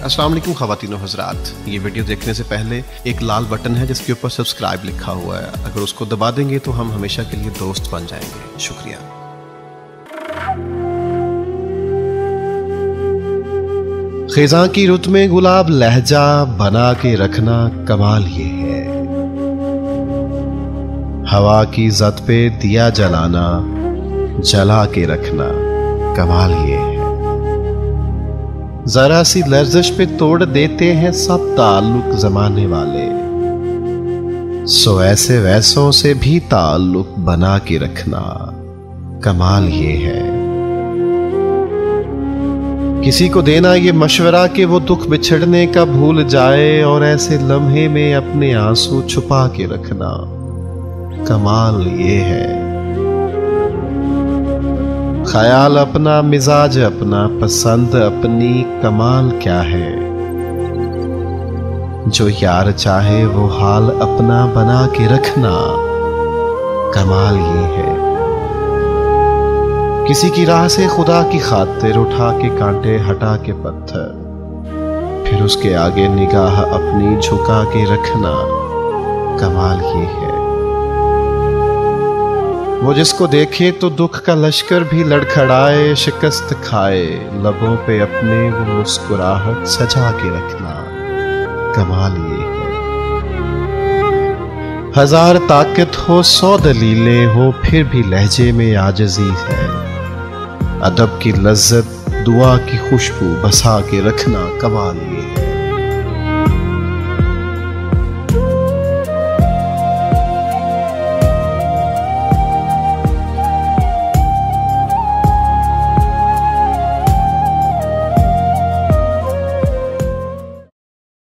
अस्सलाम वालेकुम ख़वातीन व हज़रात, ये वीडियो देखने से पहले एक लाल बटन है जिसके ऊपर सब्सक्राइब लिखा हुआ है। अगर उसको दबा देंगे तो हम हमेशा के लिए दोस्त बन जाएंगे। शुक्रिया। ख़िज़ां की रुत में गुलाब लहजा बना के रखना कमाल ये है। हवा की ज़द पे दिया जलाना जला के रखना कमाल ये है। जरा सी लर्जिश पे तोड़ देते हैं सब ताल्लुक जमाने वाले, सो ऐसे वैसों से भी ताल्लुक बना के रखना कमाल ये है। किसी को देना ये मशवरा कि वो दुख बिछड़ने का भूल जाए और ऐसे लम्हे में अपने आंसू छुपा के रखना कमाल ये है। ख्याल अपना, मिजाज अपना, पसंद अपनी, कमाल क्या है। जो यार चाहे वो हाल अपना बना के रखना कमाल ये है। किसी की राह से खुदा की खातिर उठा के कांटे हटा के पत्थर, फिर उसके आगे निगाह अपनी झुका के रखना कमाल ये है। वो जिसको देखे तो दुख का लश्कर भी लड़खड़ाए, शिकस्त खाए, लबों पे अपने वो मुस्कुराहट सजा के रखना कमाल ये है। हजार ताकत हो, 100 दलीलें हो, फिर भी लहजे में आजिज़ी है। अदब की लज्जत, दुआ की खुशबू बसा के रखना कमाल ये है।